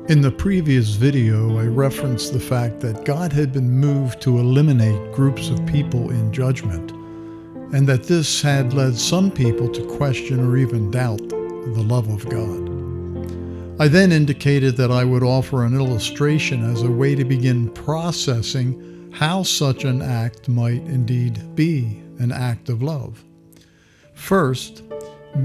In the previous video, I referenced the fact that God had been moved to eliminate groups of people in judgment, and that this had led some people to question or even doubt the love of God. I then indicated that I would offer an illustration as a way to begin processing how such an act might indeed be an act of love. First,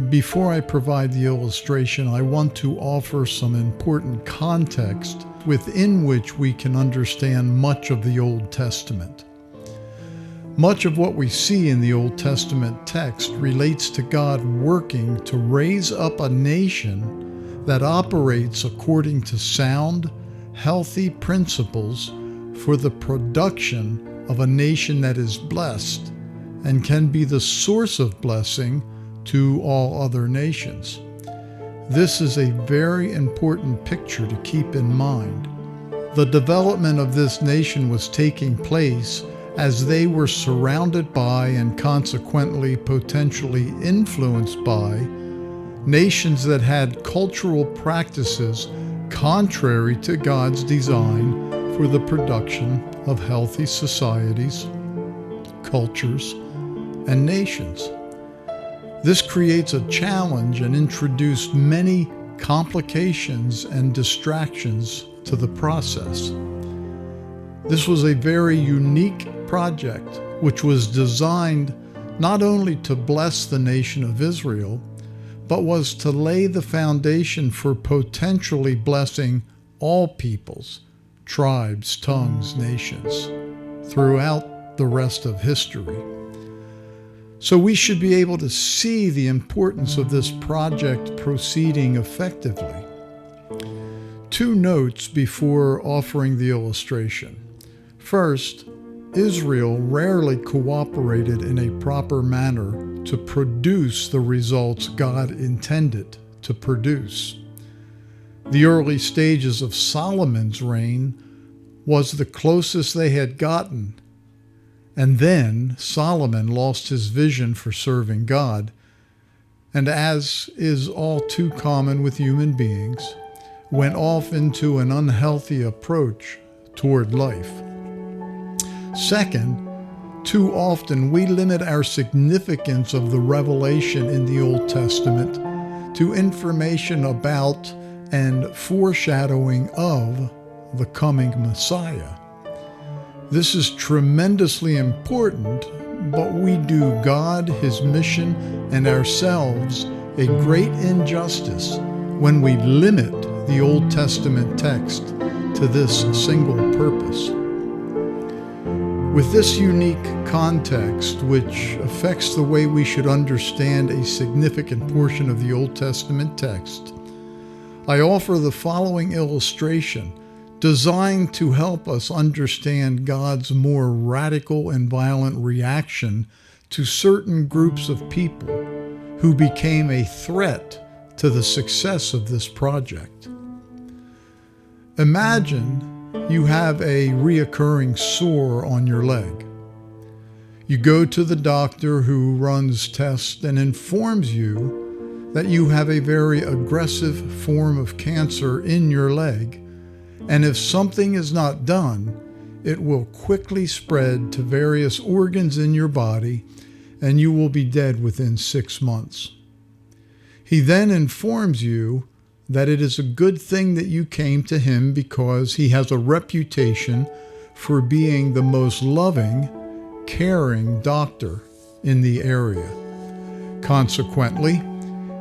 before I provide the illustration, I want to offer some important context within which we can understand much of the Old Testament. Much of what we see in the Old Testament text relates to God working to raise up a nation that operates according to sound, healthy principles for the production of a nation that is blessed and can be the source of blessing to all other nations. This is a very important picture to keep in mind. The development of this nation was taking place as they were surrounded by and consequently potentially influenced by nations that had cultural practices contrary to God's design for the production of healthy societies, cultures, and nations. This creates a challenge and introduced many complications and distractions to the process. This was a very unique project which was designed not only to bless the nation of Israel, but was to lay the foundation for potentially blessing all peoples, tribes, tongues, nations throughout the rest of history. So we should be able to see the importance of this project proceeding effectively. Two notes before offering the illustration. First, Israel rarely cooperated in a proper manner to produce the results God intended to produce. The early stages of Solomon's reign was the closest they had gotten. And then Solomon lost his vision for serving God, and as is all too common with human beings, went off into an unhealthy approach toward life. Second, too often we limit our significance of the revelation in the Old Testament to information about and foreshadowing of the coming Messiah. This is tremendously important, but we do God, His mission, and ourselves a great injustice when we limit the Old Testament text to this single purpose. With this unique context, which affects the way we should understand a significant portion of the Old Testament text, I offer the following illustration designed to help us understand God's more radical and violent reaction to certain groups of people who became a threat to the success of this project. Imagine you have a reoccurring sore on your leg. You go to the doctor who runs tests and informs you that you have a very aggressive form of cancer in your leg, and if something is not done, it will quickly spread to various organs in your body, and you will be dead within 6 months. He then informs you that it is a good thing that you came to him because he has a reputation for being the most loving, caring doctor in the area. Consequently,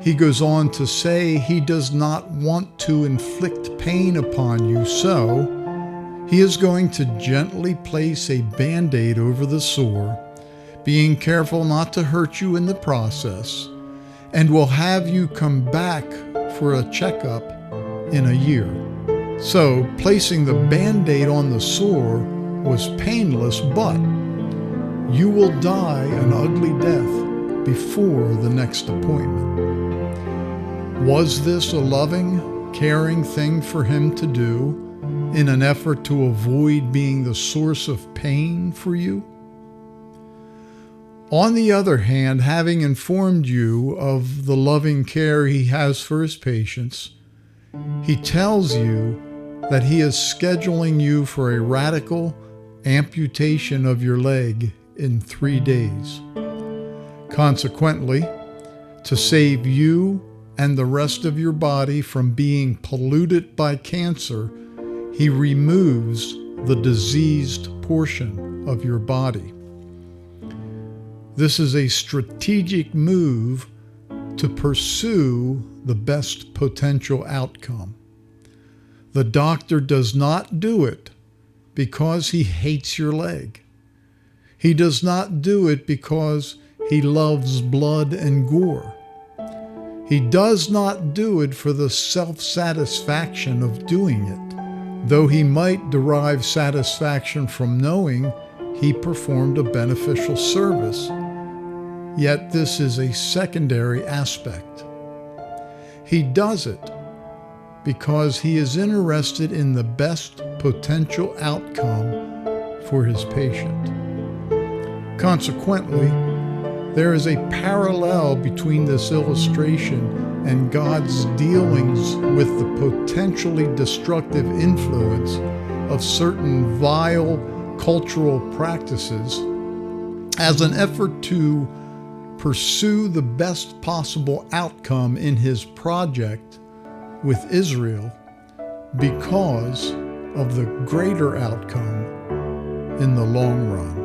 he goes on to say he does not want to inflict pain upon you, so he is going to gently place a Band-Aid over the sore, being careful not to hurt you in the process, and will have you come back for a checkup in a year. So placing the Band-Aid on the sore was painless, but you will die an ugly death before the next appointment. Was this a loving, caring thing for him to do in an effort to avoid being the source of pain for you? On the other hand, having informed you of the loving care he has for his patients, he tells you that he is scheduling you for a radical amputation of your leg in 3 days. Consequently, to save you and the rest of your body from being polluted by cancer, he removes the diseased portion of your body. This is a strategic move to pursue the best potential outcome. The doctor does not do it because he hates your leg. He does not do it because he loves blood and gore. He does not do it for the self-satisfaction of doing it, though he might derive satisfaction from knowing he performed a beneficial service. Yet this is a secondary aspect. He does it because he is interested in the best potential outcome for his patient. Consequently, there is a parallel between this illustration and God's dealings with the potentially destructive influence of certain vile cultural practices as an effort to pursue the best possible outcome in his project with Israel because of the greater outcome in the long run.